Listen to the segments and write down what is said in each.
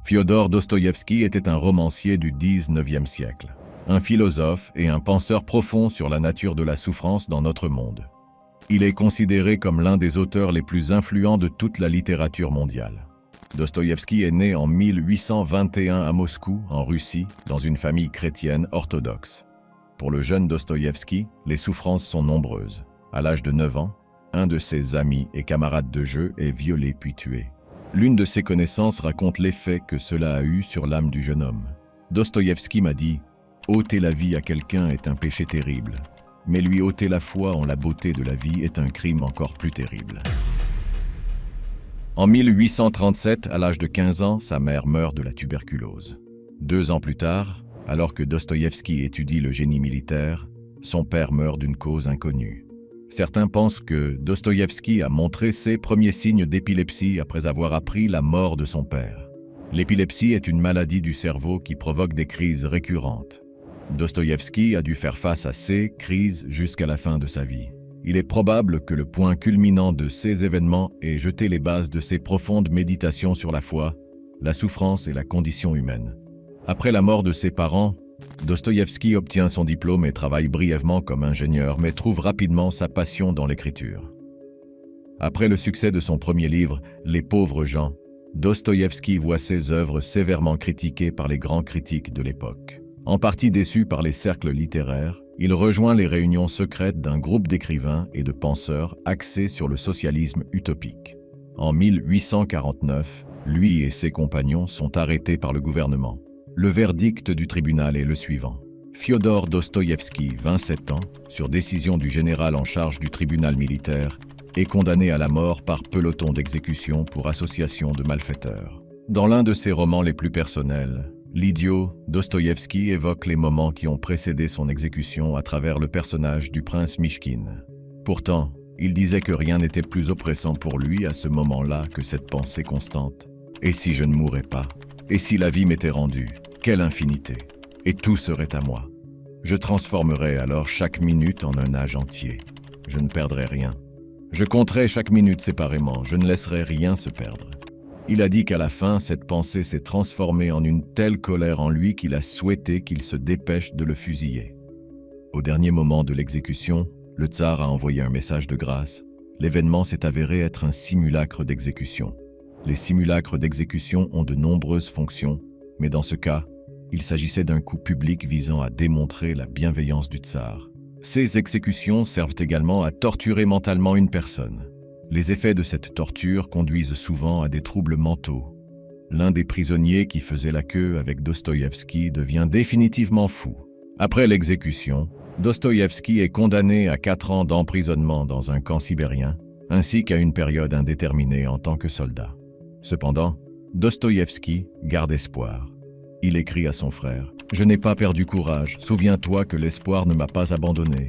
Fyodor Dostoïevski était un romancier du XIXe siècle, un philosophe et un penseur profond sur la nature de la souffrance dans notre monde. Il est considéré comme l'un des auteurs les plus influents de toute la littérature mondiale. Dostoïevski est né en 1821 à Moscou, en Russie, dans une famille chrétienne orthodoxe. Pour le jeune Dostoïevski, les souffrances sont nombreuses. À l'âge de 9 ans, un de ses amis et camarades de jeu est violé puis tué. L'une de ses connaissances raconte l'effet que cela a eu sur l'âme du jeune homme. Dostoïevski m'a dit « Ôter la vie à quelqu'un est un péché terrible, mais lui ôter la foi en la beauté de la vie est un crime encore plus terrible. » En 1837, à l'âge de 15 ans, sa mère meurt de la tuberculose. 2 ans plus tard, alors que Dostoïevski étudie le génie militaire, son père meurt d'une cause inconnue. Certains pensent que Dostoïevski a montré ses premiers signes d'épilepsie après avoir appris la mort de son père. L'épilepsie est une maladie du cerveau qui provoque des crises récurrentes. Dostoïevski a dû faire face à ces crises jusqu'à la fin de sa vie. Il est probable que le point culminant de ces événements ait jeté les bases de ses profondes méditations sur la foi, la souffrance et la condition humaine. Après la mort de ses parents, Dostoïevski obtient son diplôme et travaille brièvement comme ingénieur, mais trouve rapidement sa passion dans l'écriture. Après le succès de son premier livre, Les pauvres gens, Dostoïevski voit ses œuvres sévèrement critiquées par les grands critiques de l'époque. En partie déçu par les cercles littéraires, il rejoint les réunions secrètes d'un groupe d'écrivains et de penseurs axés sur le socialisme utopique. En 1849, lui et ses compagnons sont arrêtés par le gouvernement. Le verdict du tribunal est le suivant. Fyodor Dostoïevski, 27 ans, sur décision du général en charge du tribunal militaire, est condamné à la mort par peloton d'exécution pour association de malfaiteurs. Dans l'un de ses romans les plus personnels, L'idiot, Dostoïevski évoque les moments qui ont précédé son exécution à travers le personnage du prince Mishkin. Pourtant, il disait que rien n'était plus oppressant pour lui à ce moment-là que cette pensée constante. Et si je ne mourais pas? Et si la vie m'était rendue? Quelle infinité! Et tout serait à moi. Je transformerais alors chaque minute en un âge entier. Je ne perdrais rien. Je compterais chaque minute séparément, je ne laisserais rien se perdre. Il a dit qu'à la fin, cette pensée s'est transformée en une telle colère en lui qu'il a souhaité qu'il se dépêche de le fusiller. Au dernier moment de l'exécution, le tsar a envoyé un message de grâce. L'événement s'est avéré être un simulacre d'exécution. Les simulacres d'exécution ont de nombreuses fonctions, mais dans ce cas, il s'agissait d'un coup public visant à démontrer la bienveillance du tsar. Ces exécutions servent également à torturer mentalement une personne. Les effets de cette torture conduisent souvent à des troubles mentaux. L'un des prisonniers qui faisait la queue avec Dostoïevski devient définitivement fou. Après l'exécution, Dostoïevski est condamné à 4 ans d'emprisonnement dans un camp sibérien, ainsi qu'à une période indéterminée en tant que soldat. Cependant, Dostoïevski garde espoir. Il écrit à son frère « Je n'ai pas perdu courage, souviens-toi que l'espoir ne m'a pas abandonné.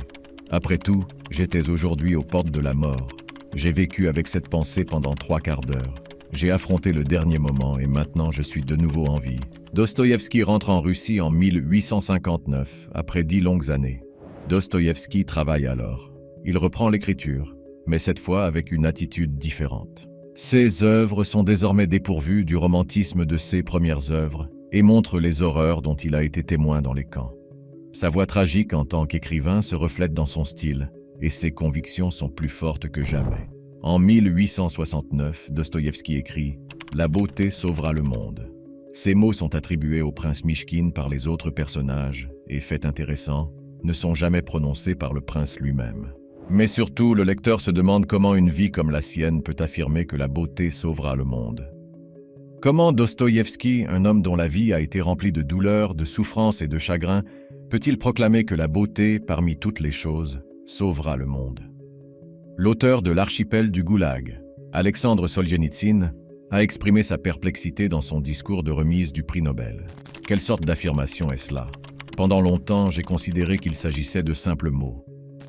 Après tout, j'étais aujourd'hui aux portes de la mort. J'ai vécu avec cette pensée pendant 3/4 d'heure. J'ai affronté le dernier moment et maintenant je suis de nouveau en vie. » Dostoïevski rentre en Russie en 1859, après 10 longues années. Dostoïevski travaille alors. Il reprend l'écriture, mais cette fois avec une attitude différente. Ses œuvres sont désormais dépourvues du romantisme de ses premières œuvres et montrent les horreurs dont il a été témoin dans les camps. Sa voix tragique en tant qu'écrivain se reflète dans son style, et ses convictions sont plus fortes que jamais. En 1869, Dostoïevski écrit « La beauté sauvera le monde ». Ces mots sont attribués au prince Mishkin par les autres personnages, et fait intéressant, ne sont jamais prononcés par le prince lui-même. Mais surtout, le lecteur se demande comment une vie comme la sienne peut affirmer que la beauté sauvera le monde. Comment Dostoïevski, un homme dont la vie a été remplie de douleurs, de souffrances et de chagrins, peut-il proclamer que la beauté, parmi toutes les choses, sauvera le monde? L'auteur de l'archipel du Goulag, Alexandre Solzhenitsyn, a exprimé sa perplexité dans son discours de remise du prix Nobel. Quelle sorte d'affirmation est-ce là? Pendant longtemps, j'ai considéré qu'il s'agissait de simples mots.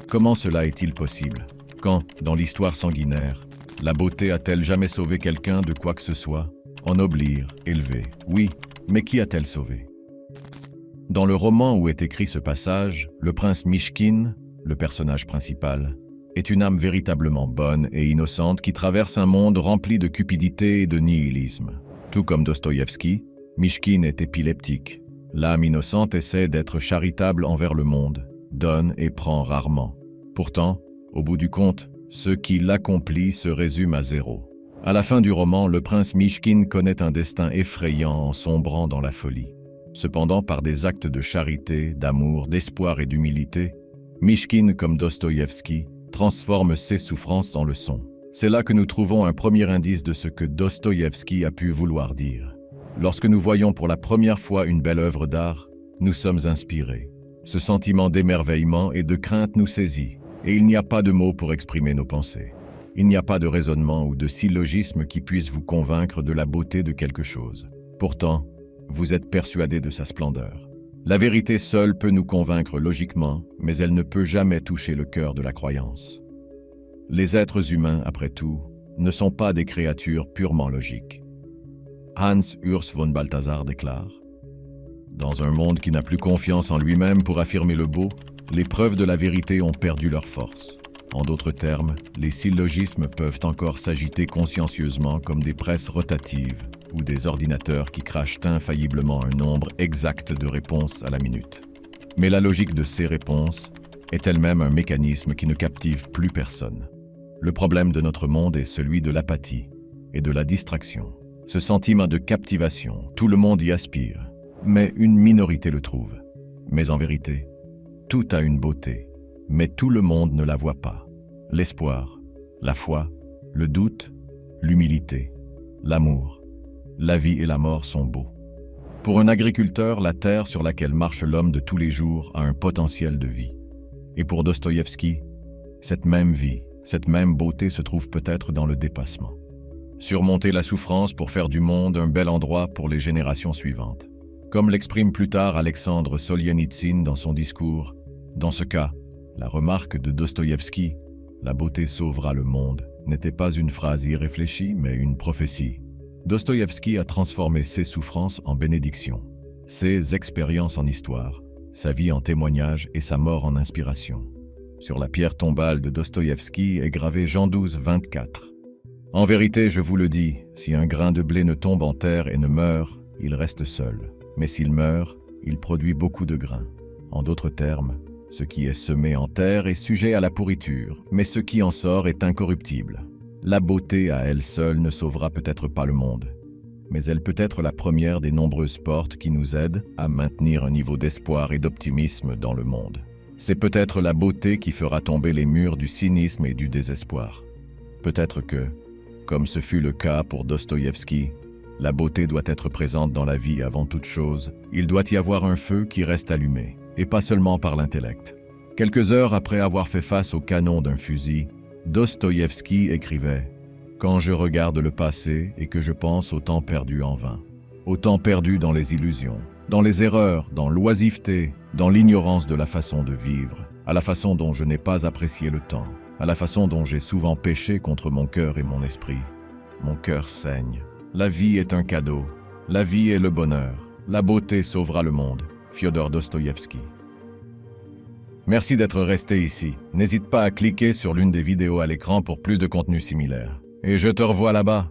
Comment cela est-il possible? Quand, dans l'histoire sanguinaire, la beauté a-t-elle jamais sauvé quelqu'un de quoi que ce soit? Ennoblir, élever, oui, mais qui a-t-elle sauvé? Dans le roman où est écrit ce passage, le prince Mishkin, le personnage principal, est une âme véritablement bonne et innocente qui traverse un monde rempli de cupidité et de nihilisme. Tout comme Dostoïevski, Mishkin est épileptique. L'âme innocente essaie d'être charitable envers le monde, donne et prend rarement. Pourtant, au bout du compte, ce qui l'accomplit se résume à zéro. À la fin du roman, le prince Mishkin connaît un destin effrayant en sombrant dans la folie. Cependant, par des actes de charité, d'amour, d'espoir et d'humilité, Mishkin, comme Dostoïevski, transforme ses souffrances en leçons. C'est là que nous trouvons un premier indice de ce que Dostoïevski a pu vouloir dire. Lorsque nous voyons pour la première fois une belle œuvre d'art, nous sommes inspirés. Ce sentiment d'émerveillement et de crainte nous saisit, et il n'y a pas de mots pour exprimer nos pensées. Il n'y a pas de raisonnement ou de syllogisme qui puisse vous convaincre de la beauté de quelque chose. Pourtant, vous êtes persuadé de sa splendeur. La vérité seule peut nous convaincre logiquement, mais elle ne peut jamais toucher le cœur de la croyance. Les êtres humains, après tout, ne sont pas des créatures purement logiques. Hans Urs von Balthasar déclare « Dans un monde qui n'a plus confiance en lui-même pour affirmer le beau, les preuves de la vérité ont perdu leur force. En d'autres termes, les syllogismes peuvent encore s'agiter consciencieusement comme des presses rotatives ou des ordinateurs qui crachent infailliblement un nombre exact de réponses à la minute. Mais la logique de ces réponses est elle-même un mécanisme qui ne captive plus personne. Le problème de notre monde est celui de l'apathie et de la distraction. Ce sentiment de captivation, tout le monde y aspire, mais une minorité le trouve. Mais en vérité, tout a une beauté, mais tout le monde ne la voit pas. L'espoir, la foi, le doute, l'humilité, l'amour, la vie et la mort sont beaux. Pour un agriculteur, la terre sur laquelle marche l'homme de tous les jours a un potentiel de vie. Et pour Dostoïevski, cette même vie, cette même beauté se trouve peut-être dans le dépassement. Surmonter la souffrance pour faire du monde un bel endroit pour les générations suivantes. Comme l'exprime plus tard Alexandre Soljenitsyne dans son discours, dans ce cas, la remarque de Dostoïevski, « La beauté sauvera le monde », n'était pas une phrase irréfléchie, mais une prophétie. Dostoïevski a transformé ses souffrances en bénédictions, ses expériences en histoire, sa vie en témoignage et sa mort en inspiration. Sur la pierre tombale de Dostoïevski est gravé Jean 12, 24. En vérité, je vous le dis, si un grain de blé ne tombe en terre et ne meurt, il reste seul. Mais s'il meurt, il produit beaucoup de grains. En d'autres termes, ce qui est semé en terre est sujet à la pourriture, mais ce qui en sort est incorruptible. La beauté à elle seule ne sauvera peut-être pas le monde, mais elle peut être la première des nombreuses portes qui nous aident à maintenir un niveau d'espoir et d'optimisme dans le monde. C'est peut-être la beauté qui fera tomber les murs du cynisme et du désespoir. Peut-être que, comme ce fut le cas pour Dostoïevski, la beauté doit être présente dans la vie avant toute chose. Il doit y avoir un feu qui reste allumé, et pas seulement par l'intellect. Quelques heures après avoir fait face au canon d'un fusil, Dostoïevski écrivait « Quand je regarde le passé et que je pense au temps perdu en vain, au temps perdu dans les illusions, dans les erreurs, dans l'oisiveté, dans l'ignorance de la façon de vivre, à la façon dont je n'ai pas apprécié le temps, à la façon dont j'ai souvent péché contre mon cœur et mon esprit. Mon cœur saigne. La vie est un cadeau. La vie est le bonheur. La beauté sauvera le monde. » Fyodor Dostoïevski. Merci d'être resté ici. N'hésite pas à cliquer sur l'une des vidéos à l'écran pour plus de contenu similaire. Et je te revois là-bas.